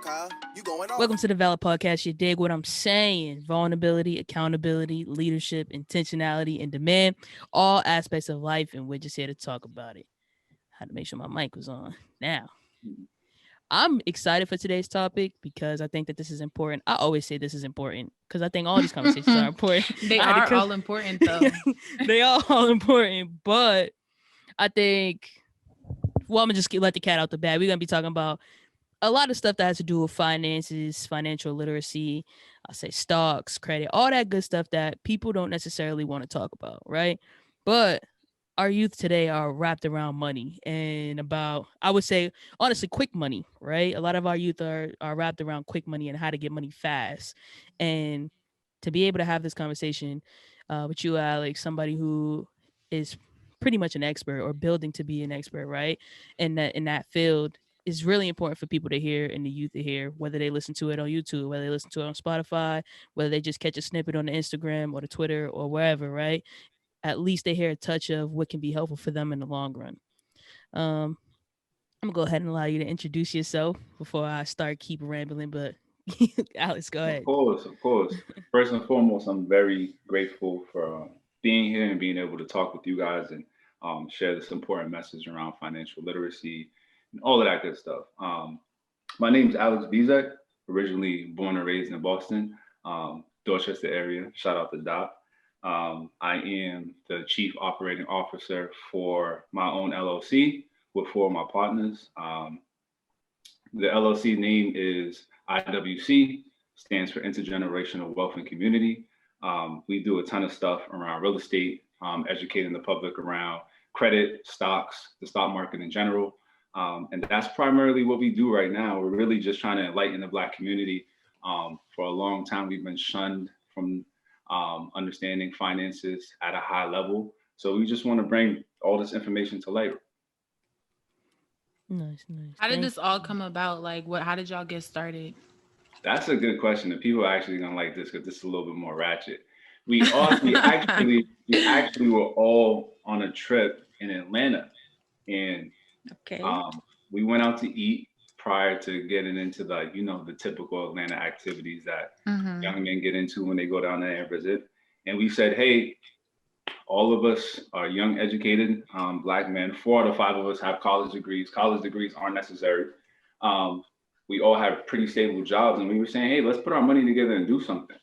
Kyle. You going off. Welcome to the Valid Podcast. You dig what I'm saying? Vulnerability, accountability, leadership, intentionality, and demand. All aspects of life, and we're just here to talk about it. Had to make sure my mic was on. Now, I'm excited for today's topic because I think that this is important. I always say this is important because I think all these conversations are important. They are all important, though. They are all important, but I think, well, I'm going to just let the cat out the bag. We're going to be talking about a lot of stuff that has to do with finances, financial literacy, I say stocks, credit, all that good stuff that people don't necessarily want to talk about, right? But our youth today are wrapped around money and about, I would say, honestly, quick money, right? A lot of our youth are wrapped around quick money and how to get money fast. And to be able to have this conversation with you, Alex, somebody who is pretty much an expert or building to be an expert, right? In that field, is really important for people to hear and the youth to hear, whether they listen to it on YouTube, whether they listen to it on Spotify, whether they just catch a snippet on the Instagram or the Twitter or wherever, right? At least they hear a touch of what can be helpful for them in the long run. Um, I'm gonna go ahead and allow you to introduce yourself before I start keep rambling, but Alex, go ahead. Of course. First and foremost, I'm very grateful for being here and being able to talk with you guys and share this important message around financial literacy and all of that good stuff. My name is Alex Visak, originally born and raised in Boston, Dorchester area. Shout out to Doc. I am the chief operating officer for my own LLC with four of my partners. The LLC name is IWC, stands for Intergenerational Wealth and Community. We do a ton of stuff around real estate, educating the public around credit, stocks, the stock market in general. And that's primarily what we do right now. We're really just trying to enlighten the Black community. For a long time, we've been shunned from understanding finances at a high level. So we just want to bring all this information to light. Nice. How did this all come about? Like, how did y'all get started? That's a good question. And people are actually gonna like this because this is a little bit more ratchet. We actually were all on a trip in Atlanta, and we went out to eat prior to getting into the typical Atlanta activities that young men get into when they go down there and visit. And we said, hey, all of us are young, educated Black men. 4 out of 5 of us have college degrees. College degrees aren't necessary. We all have pretty stable jobs, and we were saying, hey, let's put our money together and do something.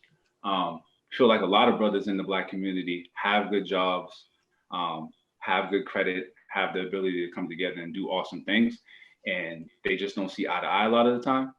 I feel like a lot of brothers in the Black community have good jobs, have good credit, have the ability to come together and do awesome things, and they just don't see eye to eye a lot of the time.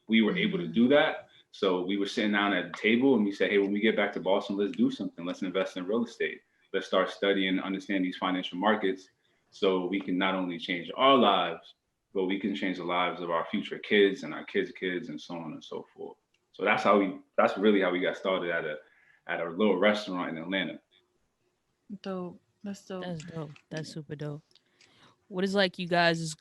We were able to do that. So we were sitting down at the table and we said, hey, when we get back to Boston, let's do something. Let's invest in real estate. Let's start studying and understand these financial markets so we can not only change our lives, but we can change the lives of our future kids and our kids' kids and so on and so forth. So that's really how we got started at a little restaurant in Atlanta. Dope. That's dope. That's dope. That's super dope. What is like you guys'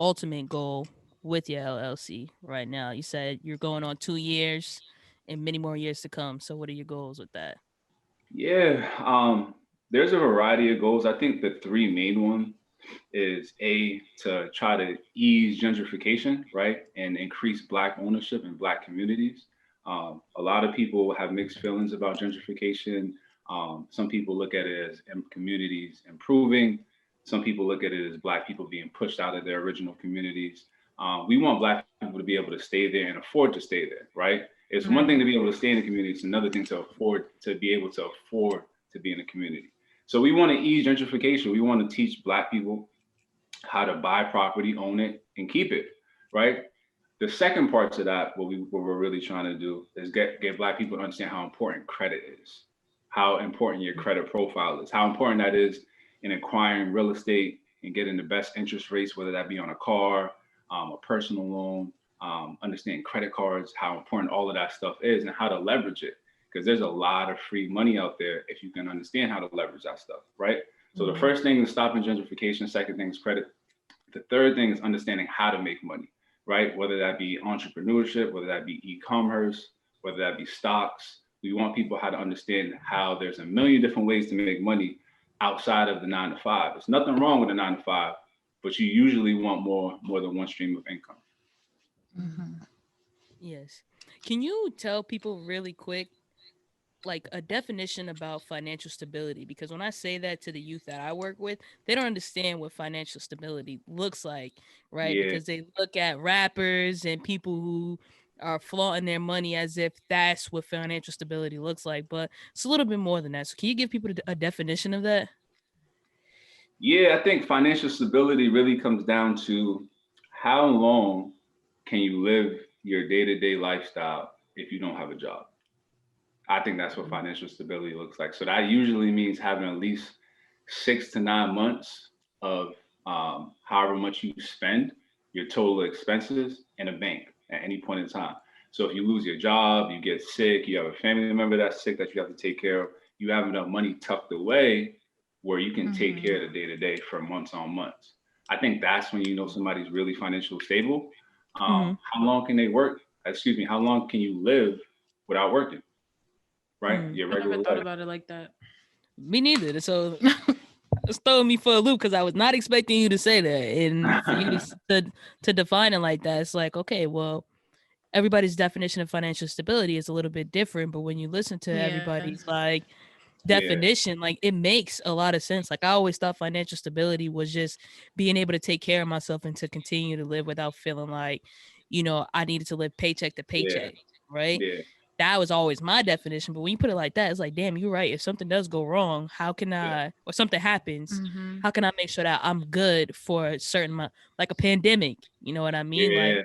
ultimate goal with your LLC right now? You said you're going on 2 years and many more years to come. So what are your goals with that? Yeah, there's a variety of goals. I think the 3 main ones is to try to ease gentrification, right? And increase Black ownership in Black communities. A lot of people have mixed feelings about gentrification. Some people look at it as communities improving. Some people look at it as Black people being pushed out of their original communities. We want Black people to be able to stay there and afford to stay there, right? It's one thing to be able to stay in a community. It's another thing to be able to afford to be in a community. So we want to ease gentrification. We want to teach Black people how to buy property, own it, and keep it, right? The second part to that, what we're really trying to do is get Black people to understand how important credit is, how important your credit profile is, how important that is in acquiring real estate and getting the best interest rates, whether that be on a car, a personal loan, understanding credit cards, how important all of that stuff is and how to leverage it. Because there's a lot of free money out there if you can understand how to leverage that stuff, right? So the first thing is stopping gentrification. Second thing is credit. The third thing is understanding how to make money, right? Whether that be entrepreneurship, whether that be e-commerce, whether that be stocks. We want people how to understand how there's a million different ways to make money outside of the 9 to 5. There's nothing wrong with a 9 to 5, but you usually want more than one stream of income. Mhm. Yes. Can you tell people really quick, like a definition about financial stability? Because when I say that to the youth that I work with, they don't understand what financial stability looks like, right? Yeah. Because they look at rappers and people who are flaunting their money as if that's what financial stability looks like. But it's a little bit more than that. So can you give people a definition of that? Yeah, I think financial stability really comes down to how long can you live your day-to-day lifestyle if you don't have a job. I think that's what financial stability looks like. So that usually means having at least 6 to 9 months of however much you spend, your total expenses in a bank at any point in time. So if you lose your job, you get sick, you have a family member that's sick that you have to take care of, you have enough money tucked away where you can take care Mhm. of the day to day for months on months. I think that's when you know somebody's really financially stable. Mm-hmm. How long can they work? Excuse me, how long can you live without working? Right? Mm. Your I never regular thought life. about it like that. Me neither. So it's throwing me for a loop because I was not expecting you to say that, and for you to define it like that, it's like, okay, well, everybody's definition of financial stability is a little bit different, but when you listen to Yeah. everybody's like Yeah, definition, like it makes a lot of sense. Like I always thought financial stability was just being able to take care of myself and to continue to live without feeling like, I needed to live paycheck to yeah, paycheck, right? yeah, That was always my definition. But when you put it like that, it's like, damn, you're right. If something does go wrong, how can yeah, I, or something happens, Mhm. how can I make sure that I'm good for a certain amount, like a pandemic? You know what I mean? Like yeah.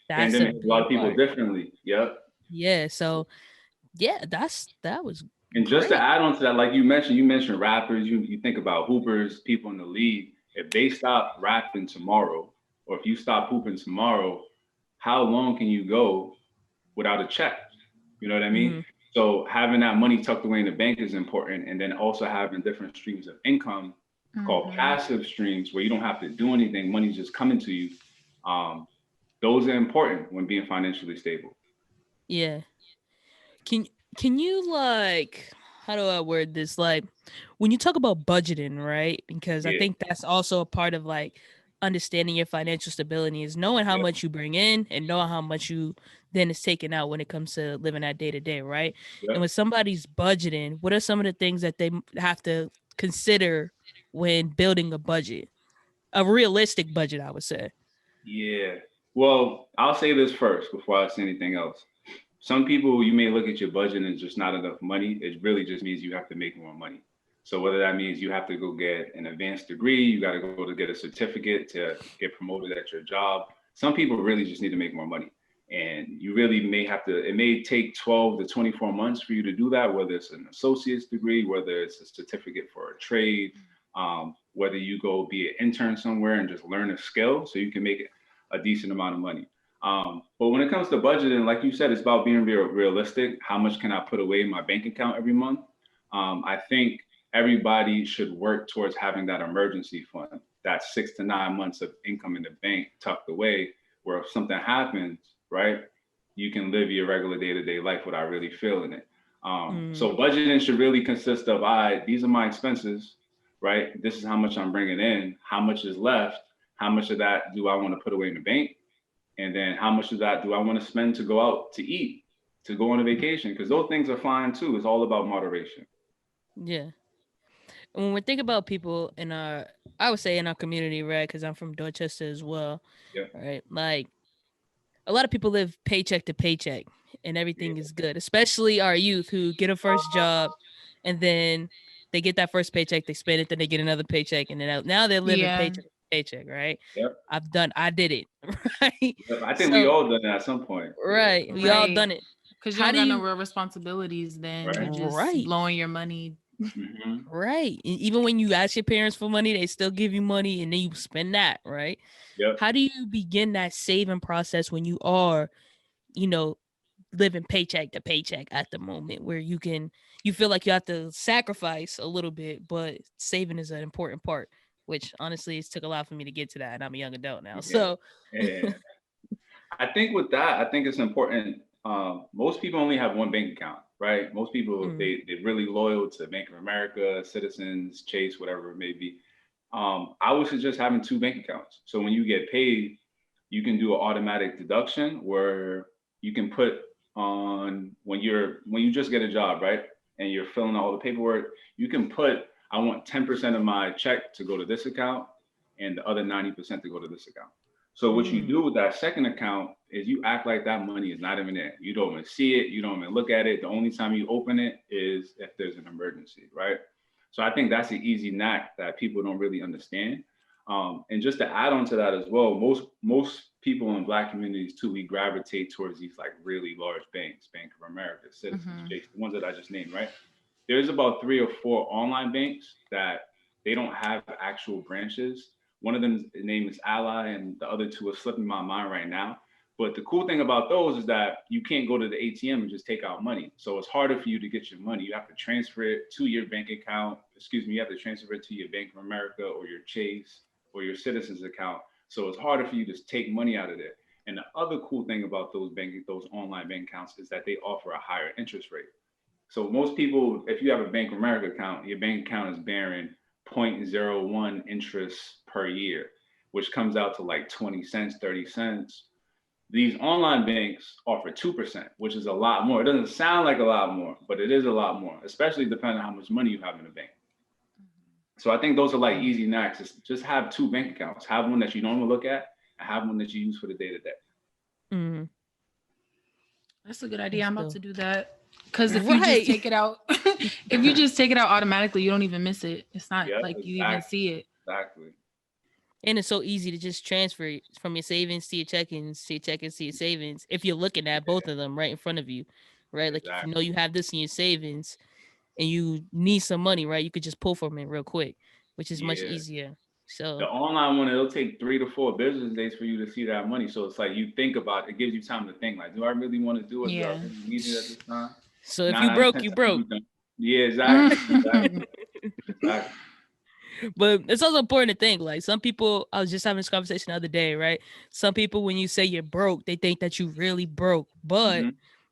that's a Pandemic hit a lot big of people part. differently. Yep. Yeah. So yeah, that was And just to great. add on to that, like you mentioned rappers, you think about hoopers, people in the league. If they stop rapping tomorrow, or if you stop hooping tomorrow, how long can you go without a check? You know what I mean? Hmm. So having that money tucked away in the bank is important. And then also having different streams of income called Mhm. passive streams where you don't have to do anything, money's just coming to you. Um, those are important when being financially stable. Yeah. Can can you like, how do I word this? Like when you talk about budgeting, right? Because I Yeah. think that's also a part of like understanding your financial stability is knowing how Yep. much you bring in and knowing how much you then is taken out when it comes to living that day to day, right? And Yep. when somebody's budgeting, what are some of the things that they have to consider when building a budget? A realistic budget, I would say. Yeah. Well, I'll say this first before I say anything else. Some people, you may look at your budget and just not enough money. It really just means you have to make more money. So whether that means you have to go get an advanced degree, you got to go to get a certificate to get promoted at your job. Some people really just need to make more money. And you really may have to, it may take 12 to 24 months for you to do that, whether it's an associate's degree, whether it's a certificate for a trade, whether you go be an intern somewhere and just learn a skill so you can make a decent amount of money. But when it comes to budgeting, like you said, it's about being realistic. How much can I put away in my bank account every month? I think everybody should work towards having that emergency fund, that 6 to 9 months of income in the bank tucked away, where if something happens, right, you can live your regular day-to-day life without really feeling it. Mm, So budgeting should really consist of, all right, these are my expenses, right? This is how much I'm bringing in. How much is left? How much of that do I want to put away in the bank? And then how much of that do I want to spend to go out to eat, to go on a vacation? Because those things are fine too. It's all about moderation. yeah. And when we think about people in our, I would say in our community, right? Because I'm from Dorchester as well, Yeah, right? Like a lot of people live paycheck to paycheck and yeah, everything is good, especially our youth who get a first job and then they get that first paycheck, they spend it, then they get another paycheck, and then now they're living Yeah. paycheck to paycheck, right? yep, I did it, right? yep. I think we So, all done that at some point. Yeah, right, we all Right. done it. Cause you How don't do got no you, real responsibilities then. You right. just right? blowing your money. Hmm. Right. Even when you ask your parents for money, they still give you money and then you spend that, right? Yep. How do you begin that saving process when you are, you know, living paycheck to paycheck at the moment where you feel like you have to sacrifice a little bit, but saving is an important part, which honestly it took a lot for me to get to that and I'm a young adult now. Yeah. So Yeah. I think with that, I think it's important. Most people only have one bank account, right? Most people mm, they're really loyal to Bank of America, Citizens, Chase, whatever it may be. I would suggest having two bank accounts. So when you get paid, you can do an automatic deduction where you can put on when you just get a job, right? And you're filling out all the paperwork, you can put, I want 10% of my check to go to this account and the other 90% to go to this account. So what you do with that second account is you act like that money is not even there. You don't even see it. You don't even look at it. The only time you open it is if there's an emergency, right? So I think that's an easy knack that people don't really understand. And just to add on to that as well, most people in Black communities too, we gravitate towards these like really large banks, Bank of America, Citizens, the ones that I just named, right? There's about 3 or 4 online banks that they don't have actual branches. One of them's name is Ally, and the other 2 are slipping my mind right now. But the cool thing about those is that you can't go to the ATM and just take out money. So it's harder for you to get your money. You have to transfer it to your bank account. You have to transfer it to your Bank of America or your Chase or your Citizens account. So it's harder for you to take money out of there. And the other cool thing about those online bank accounts is that they offer a higher interest rate. So most people, if you have a Bank of America account, your bank account is bearing 0.01 interest per year, which comes out to like 20 cents, 30 cents. These online banks offer 2%, which is a lot more. It doesn't sound like a lot more, but it is a lot more, especially depending on how much money you have in the bank. So I think those are like easy knacks. Just have 2 bank accounts. Have one that you normally look at and have one that you use for the day-to-day. That's a good idea. I'm about to do that. Because if you just take it out, if you just take it out automatically, you don't even miss it. It's not like you even see it. Exactly. And it's so easy to just transfer it from your savings to your check-ins, to your check-ins to your savings. If you're looking at both of them right in front of you, right? Like if you know you have this in your savings and you need some money, right? You could just pull from it real quick, which is much easier. So the online one, it'll take 3 to 4 business days for you to see that money. So it's like you think about it, it gives you time to think like, do I really want to do it? Yeah. Do I really need it at this time? So if you broke, you broke. Yeah, exactly. Exactly. But it's also important to think, like some people, I was just having this conversation the other day, right? Some people, when you say you're broke, they think that you really broke. But,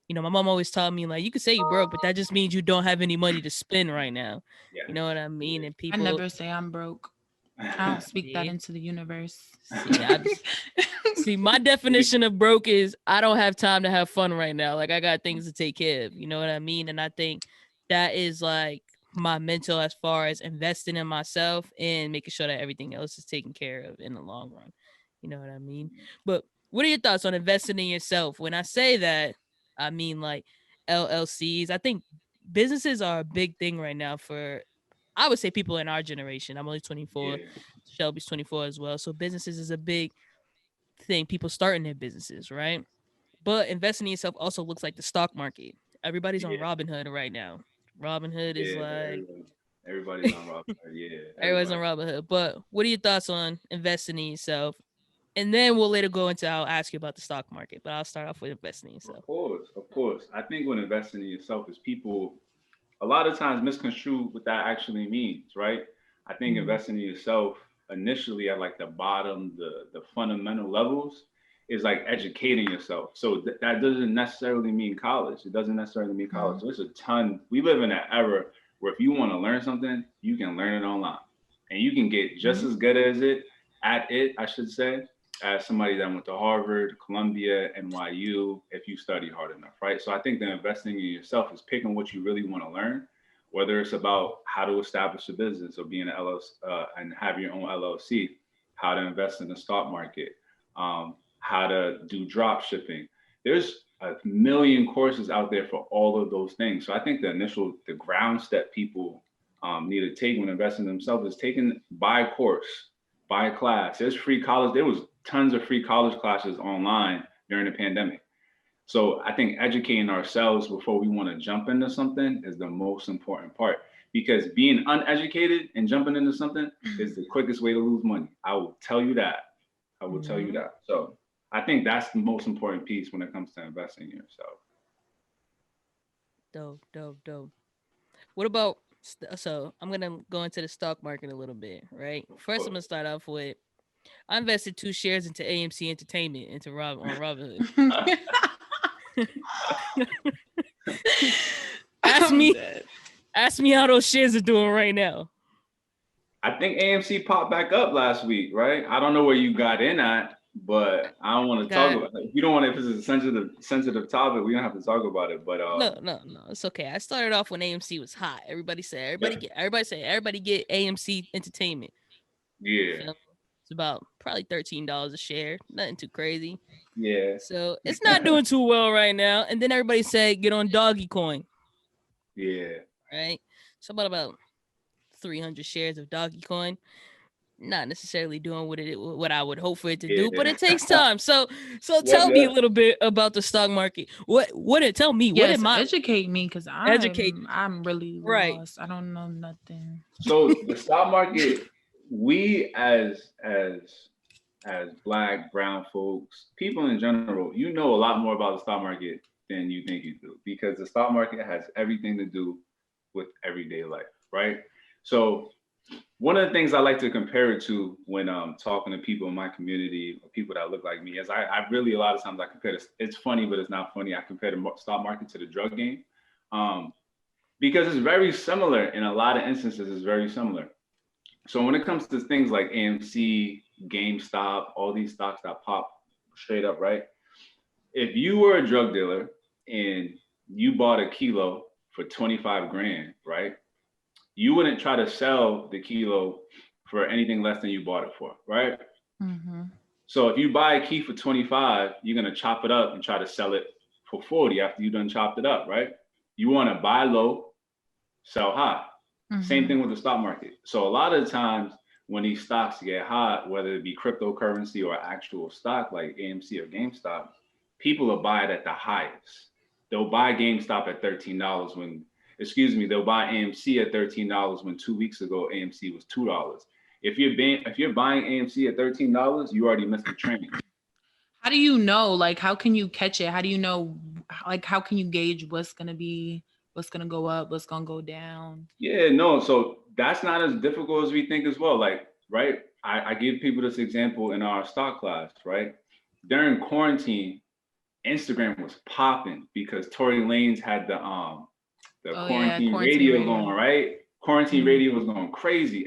you know, my mom always taught me, like, you could say you broke, but that just means you don't have any money to spend right now. Yeah. You know what I mean? And people... I never say I'm broke. I don't speak that into the universe. See, my definition of broke is I don't have time to have fun right now. Like I got things to take care of. You know what I mean? And I think that is like my mental as far as investing in myself and making sure that everything else is taken care of in the long run. You know what I mean? But what are your thoughts on investing in yourself? When I say that, I mean like LLCs. I think businesses are a big thing right now for, I would say, people in our generation. I'm only 24. Yeah. Shelby's 24 as well. So businesses is a big thing. People starting their businesses, right? But investing in yourself also looks like the stock market. Everybody's on Robinhood right now. Robinhood is like... Everybody's on Robinhood. Yeah. Everybody's on Robinhood. But what are your thoughts on investing in yourself? And then we'll later go into, I'll ask you about the stock market, but I'll start off with investing in yourself. Of course. I think when investing in yourself is people a lot of times misconstrue what that actually means, right? I think investing in yourself initially at like the bottom, the fundamental levels is like educating yourself. So that doesn't necessarily mean college. It doesn't necessarily mean college. There's a ton. We live in an era where if you want to learn something, you can learn it online and you can get just as good as I should say, as somebody that went to Harvard, Columbia, NYU, if you study hard enough, right? So I think that investing in yourself is picking what you really want to learn, whether it's about how to establish a business or being an LLC and have your own LLC, how to invest in the stock market, how to do drop shipping. There's a million courses out there for all of those things. So I think the ground step people need to take when investing in themselves is buy a course, buy a class. There's free college. There was tons of free college classes online during the pandemic. So I think educating ourselves before we want to jump into something is the most important part, because being uneducated and jumping into something is the quickest way to lose money. I will tell you that. So I think that's the most important piece when it comes to investing in yourself. Dope. What about, so I'm going to go into the stock market a little bit, right? First, I'm going to start off with, I invested 2 shares into AMC Entertainment on Robinhood. Ask me how those shares are doing right now. I think AMC popped back up last week, right? I don't know where you got in at, but I don't want to talk about it. If you don't want to, if it's a sensitive topic, we don't have to talk about it. But no, it's okay. I started off when AMC was hot. Everybody get AMC Entertainment. Yeah. So it's about probably $13 a share. Nothing too crazy. Yeah. So it's not doing too well right now. And then everybody said get on Doggy Coin. Yeah. Right. So about 300 shares of Doggy Coin. Not necessarily doing what I would hope for it to do, but it takes time. So tell me a little bit about the stock market. Tell me what am I? Educate me, because I'm really lost. I don't know nothing. So the stock market, we as Black, brown folks, people in general, you know a lot more about the stock market than you think you do, because the stock market has everything to do with everyday life, right? So one of the things I like to compare it to when talking to people in my community or people that look like me is I really, a lot of times I compare this. It's funny, but it's not funny. I compare the stock market to the drug game, because it's very similar in a lot of instances. It's very similar. So when it comes to things like AMC, GameStop, all these stocks that pop straight up, right? If you were a drug dealer and you bought a kilo for 25 grand, right? You wouldn't try to sell the kilo for anything less than you bought it for, right? Mm-hmm. So if you buy a key for 25, you're gonna chop it up and try to sell it for 40 after you done chopped it up, right? You wanna buy low, sell high. Mm-hmm. Same thing with the stock market. So a lot of the times when these stocks get hot, whether it be cryptocurrency or actual stock like AMC or GameStop, people will buy it at the highest. They'll buy GameStop at $13 they'll buy AMC at $13 when 2 weeks ago AMC was $2. If you're buying AMC at $13, you already missed the train. How do you know? Like, how can you catch it? How do you know? Like, how can you gauge what's gonna go up, what's gonna go down? Yeah, no. So that's not as difficult as we think as well. Like, right? I give people this example in our stock class, right? During quarantine, Instagram was popping because Tory Lanez had the quarantine radio going, right? Quarantine radio was going crazy.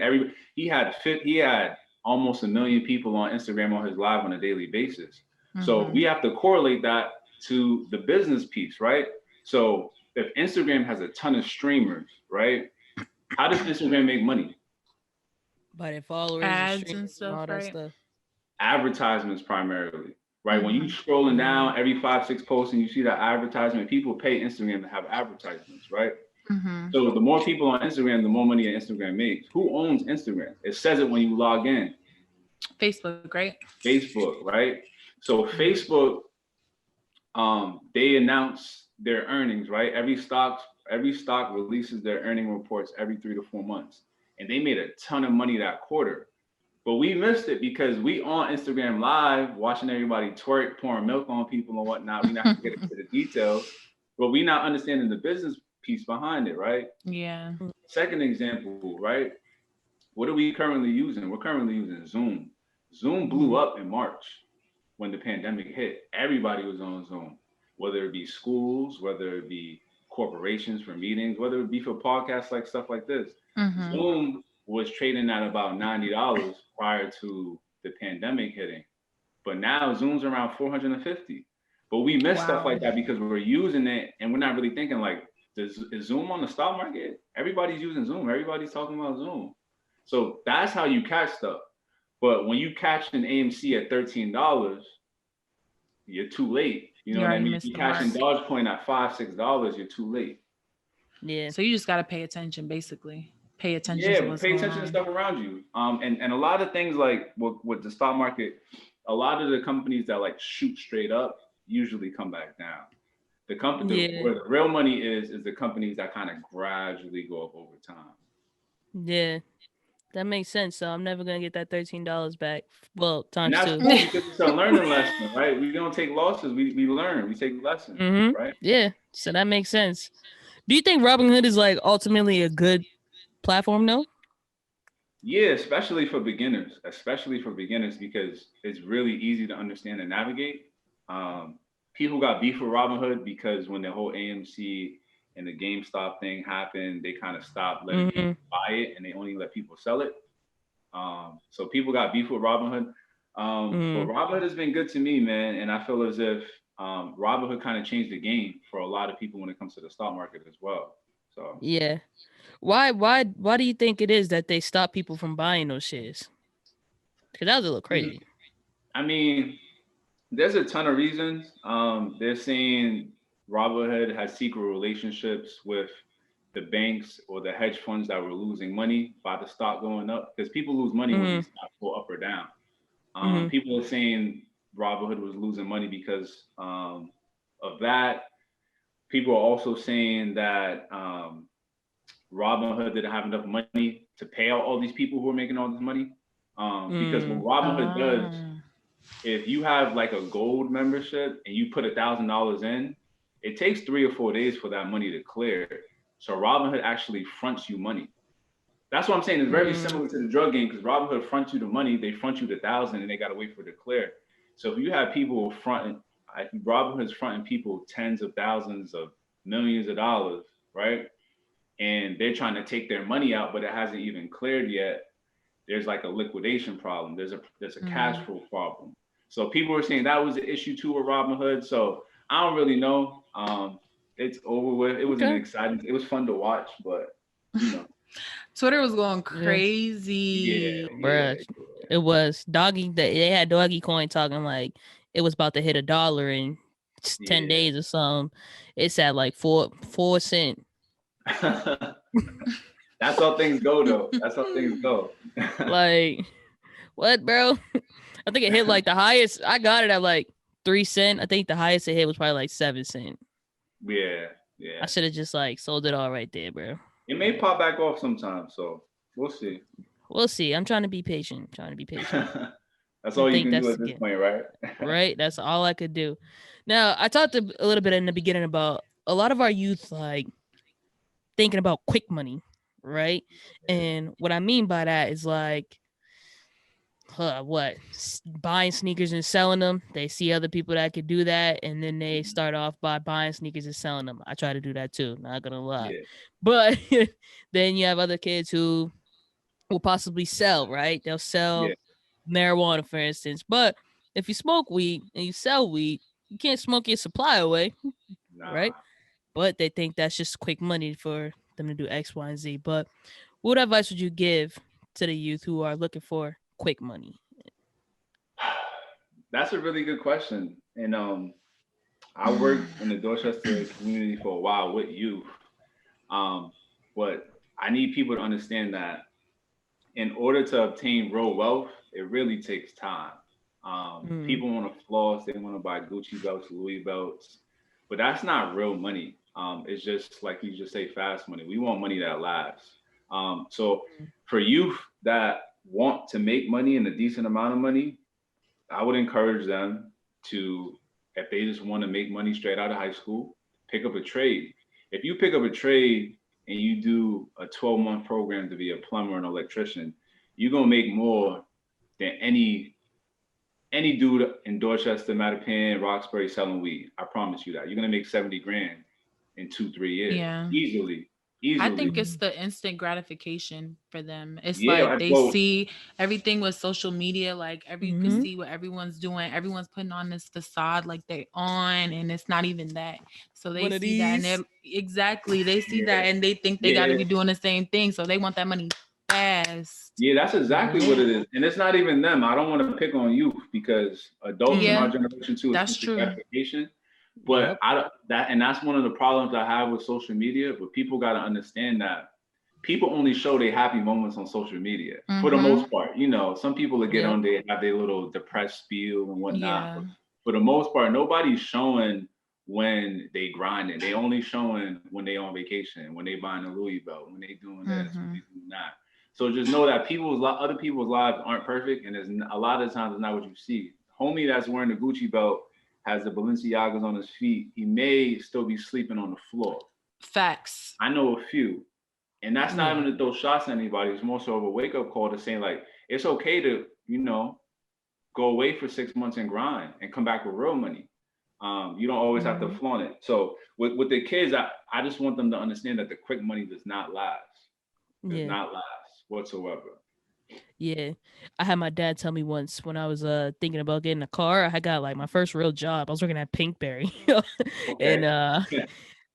He had almost 1 million people on Instagram on his live on a daily basis. Mm-hmm. So we have to correlate that to the business piece, right? So if Instagram has a ton of streamers, right? How does Instagram make money? By their followers, ads and stuff, all that stuff. Advertisements primarily, right? Mm-hmm. When you scrolling down every 5-6 posts and you see that advertisement, people pay Instagram to have advertisements, right? Mm-hmm. So the more people on Instagram, the more money Instagram makes. Who owns Instagram? It says it when you log in. Facebook, right? Facebook, right? So Facebook, they announce their earnings, right? Every stock releases their earning reports every 3 to 4 months, and they made a ton of money that quarter. But we missed it because we on Instagram Live watching everybody twerk, pouring milk on people and whatnot. We not getting into the details, but we not understanding the business piece behind it, right? Yeah. Second example, right? What are we currently using? We're currently using Zoom. Zoom blew up in March when the pandemic hit. Everybody was on Zoom, whether it be schools, whether it be corporations for meetings, whether it be for podcasts, like stuff like this. Mm-hmm. Zoom was trading at about $90 prior to the pandemic hitting. But now Zoom's around $450. But we miss stuff like that because we're using it and we're not really thinking like, is Zoom on the stock market? Everybody's using Zoom. Everybody's talking about Zoom. So that's how you catch stuff. But when you catch an AMC at $13, you're too late. You know what I mean? If you catching Dogecoin at $5-6, you're too late. Yeah. So you just got to pay attention, basically. Pay attention to what's pay going attention on. to stuff around you. And a lot of things like with the stock market, a lot of the companies that like shoot straight up usually come back down. Where the real money is the companies that kind of gradually go up over time. Yeah, that makes sense. So I'm never gonna get that $13 back. Well, times and that's two. Cool because it's a learning lesson, right? We don't take losses. We learn. We take lessons, right? Yeah. So that makes sense. Do you think Robinhood is like ultimately a good platform, though? Yeah, especially for beginners. Because it's really easy to understand and navigate. People got beef with Robinhood because when the whole AMC and the GameStop thing happened, they kind of stopped letting people buy it and they only let people sell it. So people got beef with Robinhood. But Robinhood has been good to me, man, and I feel as if Robinhood kind of changed the game for a lot of people when it comes to the stock market as well. So yeah. Why do you think it is that they stop people from buying those shares? Because that was a little crazy. I mean, there's a ton of reasons. They're saying Robinhood has secret relationships with the banks or the hedge funds that were losing money by the stock going up, because people lose money when these stocks go up or down. People are saying Robinhood was losing money because of that. People are also saying that Robinhood didn't have enough money to pay out all these people who are making all this money. Because what Robinhood does, if you have like a gold membership and you put $1,000 in, it takes 3 or 4 days for that money to clear. So Robinhood actually fronts you money. That's what I'm saying. It's very similar to the drug game, because Robinhood fronts you the money, they front you the 1,000 and they got to wait for it to clear. So if you have people fronting, Robinhood's fronting people tens of thousands of millions of dollars, right? And they're trying to take their money out, but it hasn't even cleared yet. There's like a liquidation problem. There's a cash flow problem. So people were saying that was the issue too with Robinhood. So I don't really know. It's over with. It was an exciting. It was fun to watch, but you know. Twitter was going crazy. Yeah, bruh. It was Doggy. They had Doggy Coin talking like it was about to hit $1 in 10 days or something. It's at like 4 cents. That's how things go, though. That's how things go. Like, what, bro? I think it hit like the highest. I got it at like 3 cents. I think the highest it hit was probably like 7 cents. Yeah. I should have just like sold it all right there, bro. It may pop back off sometime, so we'll see. We'll see. I'm trying to be patient. That's all you can do at this point, right? Right? That's all I could do. Now, I talked a little bit in the beginning about a lot of our youth like thinking about quick money, right? And what I mean by that is like buying sneakers and selling them. They see other people that could do that, and then they start off by buying sneakers and selling them. I try to do that too, not gonna lie. Yeah. But then you have other kids who will possibly sell, right? They'll sell marijuana, for instance. But if you smoke weed and you sell weed, you can't smoke your supply away, right? But they think that's just quick money for them to do X, Y, and Z. But what advice would you give to the youth who are looking for quick money? That's a really good question. And I worked in the Dorchester community for a while with youth. But I need people to understand that in order to obtain real wealth, it really takes time. People want to floss, they want to buy Gucci belts, Louis belts, but that's not real money. It's just like you just say, fast money. We want money that lasts. So for youth that want to make money and a decent amount of money, I would encourage them to, if they just want to make money straight out of high school, pick up a trade. If you pick up a trade and you do a 12-month program to be a plumber or an electrician, you're going to make more than any dude in Dorchester, Mattapan, Roxbury selling weed. I promise you that. You're going to make 70 grand in 2-3 years. Yeah. Easily. I think it's the instant gratification for them. It's like they see everything with social media, like you can see what everyone's doing. Everyone's putting on this facade like they on, and it's not even that. So they see that, and they see that, and they think they got to be doing the same thing. So they want that money fast. Yeah, that's exactly what it is. And it's not even them. I don't want to pick on youth, because adults in our generation too, that's true. Gratification. But that's one of the problems I have with social media. But people got to understand that people only show their happy moments on social media for the most part. You know, some people that get on there have their little depressed spiel and whatnot. But for the most part, nobody's showing when they grinding. They only showing when they on vacation, when they buying a Louis belt, when they doing this, when they doing that. So just know that other people's lives aren't perfect, and a lot of times it's not what you see. Homie that's wearing the Gucci belt has the Balenciagas on his feet, he may still be sleeping on the floor. Facts. I know a few. And that's not even to throw shots at anybody. It's more so of a wake-up call to say, like, it's okay to, go away for 6 months and grind and come back with real money. You don't always have to flaunt it. So with the kids, I just want them to understand that the quick money does not last. Does not last whatsoever. Yeah. I had my dad tell me once when I was thinking about getting a car, I got like my first real job. I was working at Pinkberry. And Okay.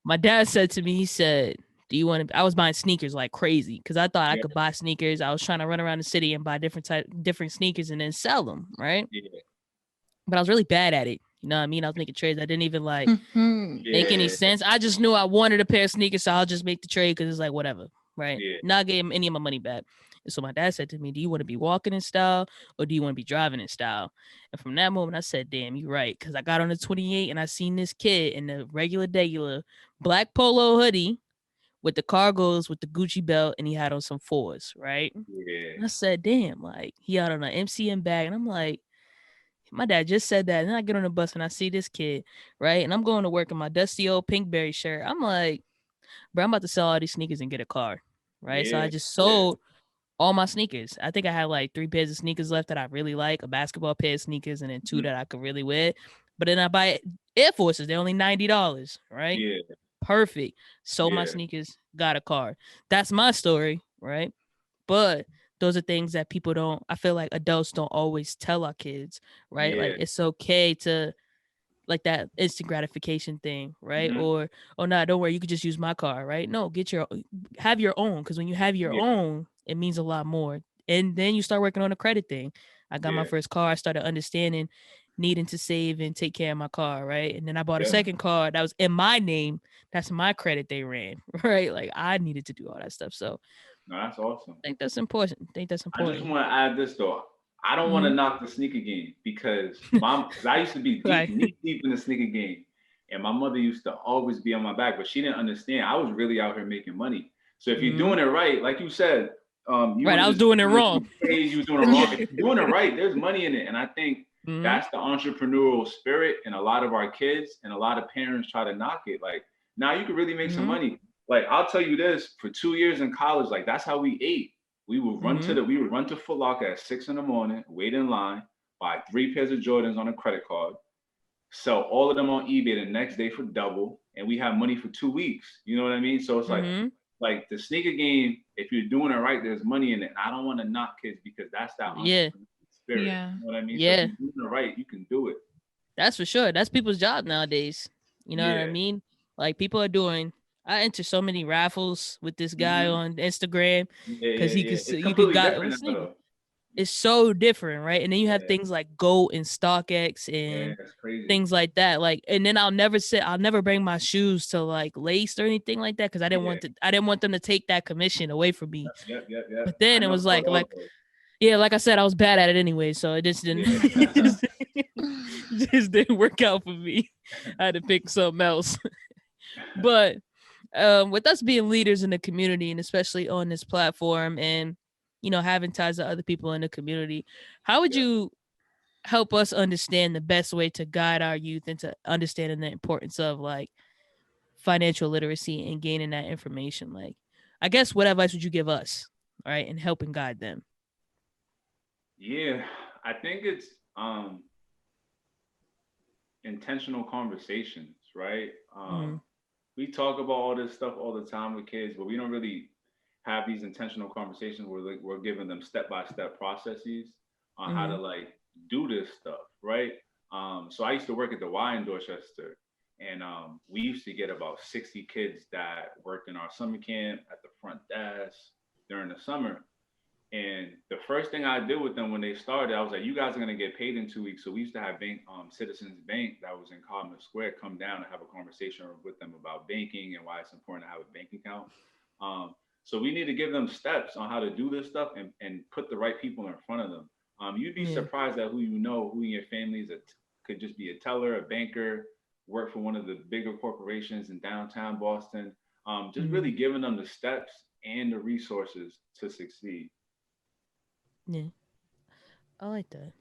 my dad said to me, he said, "Do you want to?" I was buying sneakers like crazy because I thought I Yeah. could buy sneakers. I was trying to run around the city and buy different sneakers and then sell them, right? Yeah. But I was really bad at it. You know what I mean? I was making trades. I didn't even like make any Yeah. sense. I just knew I wanted a pair of sneakers, so I'll just make the trade because it's like whatever, right? Yeah. Not getting any of my money back. And so my dad said to me, "Do you want to be walking in style or do you want to be driving in style?" And from that moment, I said, "Damn, you're right." Because I got on the 28 and I seen this kid in the regular black polo hoodie with the cargos with the Gucci belt, and he had on some fours, right? Yeah. And I said, "Damn!" Like he had on an MCM bag, and I'm like, my dad just said that. And then I get on the bus and I see this kid, right? And I'm going to work in my dusty old Pinkberry shirt. I'm like, bro, I'm about to sell all these sneakers and get a car, right? So I Yeah. just Yeah. sold all my sneakers. I think I had like 3 pairs of sneakers left that I really like, a basketball pair of sneakers, and then two Mhm. that I could really wear. But then I buy Air Forces. They're only $90, right? Yeah. Perfect. Sold my Yeah. sneakers, got a car. That's my story, right? But those are things that people don't, I feel like adults don't always tell our kids, right? Like Yeah. it's okay to like that instant gratification thing, right? Hmm. Or oh no, don't worry, you could just use my car, right? No, get your have your own because when you have your Yeah. own, it means a lot more. And then you start working on the credit thing. I got my Yeah. first car, I started understanding needing to save and take care of my car, right? And then I bought a Yeah. second car that was in my name. That's my credit they ran, right? Like I needed to do all that stuff. So No, that's awesome. I think that's important. I think that's I just important. want to add this though. I don't want to Mm-hmm. knock the sneaker game because because I used to be Right. knee deep in the sneaker game, and my mother used to always be on my back, but she didn't understand. I was really out here making money. So if you're Mm-hmm. doing it right, like you said, you Right. would I have was just doing it done wrong. you was doing it wrong. If you're doing it right, there's money in it, and I think Mm-hmm. that's the entrepreneurial spirit. And a lot of our kids and a lot of parents try to knock it. Like now you can really make some Mm-hmm. money. Like I'll tell you this: for 2 years in college, like that's how we ate. Mm-hmm. We would run to Foot Locker at 6 in the morning, wait in line, buy 3 pairs of Jordans on a credit card, sell all of them on eBay the next day for double, and we have money for 2 weeks. You know what I mean? So it's Mm-hmm. like the sneaker game, if you're doing it right, there's money in it. And I don't want to knock kids because that's that Yeah. entrepreneurial spirit. Yeah. You know what I mean? So if Yeah. you're doing it right, you can do it. That's for sure. That's people's job nowadays. You know what I Yeah. mean? Like people are doing. I enter so many raffles with this guy Hmm. on Instagram Yeah, because yeah, he yeah. could It's you could completely got different now sneakers. though. It's so different, right? And then you have Yeah. things like Goat and StockX Yeah, and that's crazy. things like that. Like, and then I'll never bring my shoes to like laced or anything like that because Yeah. I didn't want them to take that commission away from me. Yep, yep, yep. But then I it know was about all like those. yeah, like I said, I was bad at it anyway, so it just didn't it Yeah. just didn't work out for me. I had to pick something else. But with us being leaders in the community and especially on this platform and having ties to other people in the community, how would Yeah. you help us understand the best way to guide our youth into understanding the importance of like financial literacy and gaining that information? Like, I guess what advice would you give us, all right, in helping guide them? Yeah, I think it's intentional conversations, right? Mm-hmm. We talk about all this stuff all the time with kids, but we don't really have these intentional conversations where like, we're giving them step by step processes on how Mm-hmm. to like do this stuff, right? So I used to work at the Y in Dorchester, and we used to get about 60 kids that worked in our summer camp at the front desk during the summer. And the first thing I did with them when they started, I was like, "You guys are gonna get paid in 2 weeks." So we used to have Citizens Bank that was in Commerce Square come down and have a conversation with them about banking and why it's important to have a bank account. So we need to give them steps on how to do this stuff and put the right people in front of them. You'd be Yeah. surprised at who in your family could just be a teller, a banker, work for one of the bigger corporations in downtown Boston. Just Mm-hmm. really giving them the steps and the resources to succeed. Yeah. I like that.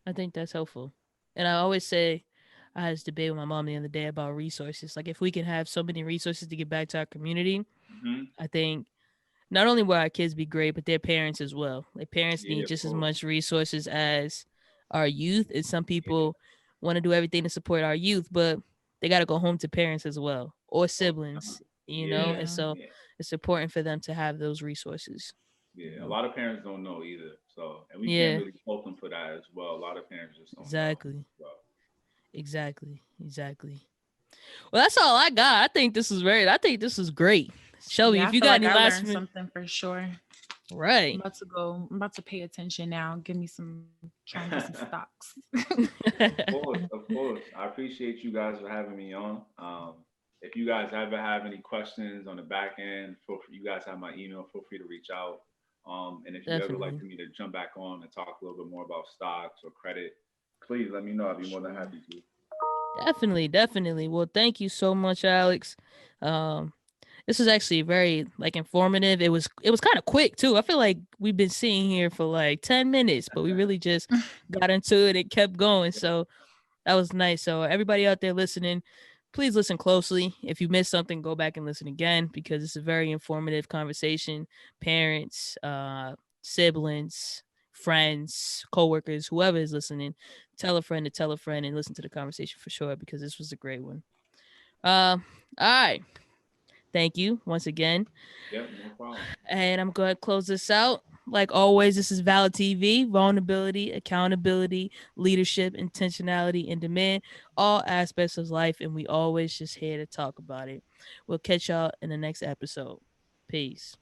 I think that's helpful. And I always say, I had this debate with my mom the other day about resources. Like, if we can have so many resources to get back to our community, Hmm. I think not only will our kids be great, but their parents as well. Like, parents Yeah, need of just as course. much resources as our youth. And some Yeah, people want to do everything to support our youth, but they got to go home to parents as well or all the time. siblings, Yeah, And Yeah. so yeah, it's important for them to have those resources. A lot of parents don't know either. So, and we can't Yeah, really fault them for that as well. A lot of parents just don't know. exactly. So. Exactly. Well, that's all I got. I think this is great. Shelby, Yeah, I if you feel got like any I last learned minute, something for sure. right. I'm about to pay attention now. Give me some, try and get some stocks. Of course. I appreciate you guys for having me on. If you guys ever have any questions on the back end, you guys have my email. Feel free to reach out. And if you ever like Definitely. for me to jump back on and talk a little bit more about stocks or credit, please let me know. I'd be more than Sure. happy to. Definitely. Well, thank you so much, Alex. Um, this was actually very like informative. It was kind of quick too. I feel like we've been sitting here for like 10 minutes, but we really just got into it and kept going. So that was nice. So everybody out there listening, please listen closely. If you missed something, go back and listen again because it's a very informative conversation. Parents, siblings, friends, coworkers, whoever is listening, tell a friend to tell a friend and listen to the conversation for sure because this was a great one. All right. Thank you once again. Yep, no problem. And I'm going to close this out. Like always, this is Valid TV, vulnerability, accountability, leadership, intentionality, and demand, all aspects of life. And we always just here to talk about it. We'll catch y'all in the next episode. Peace.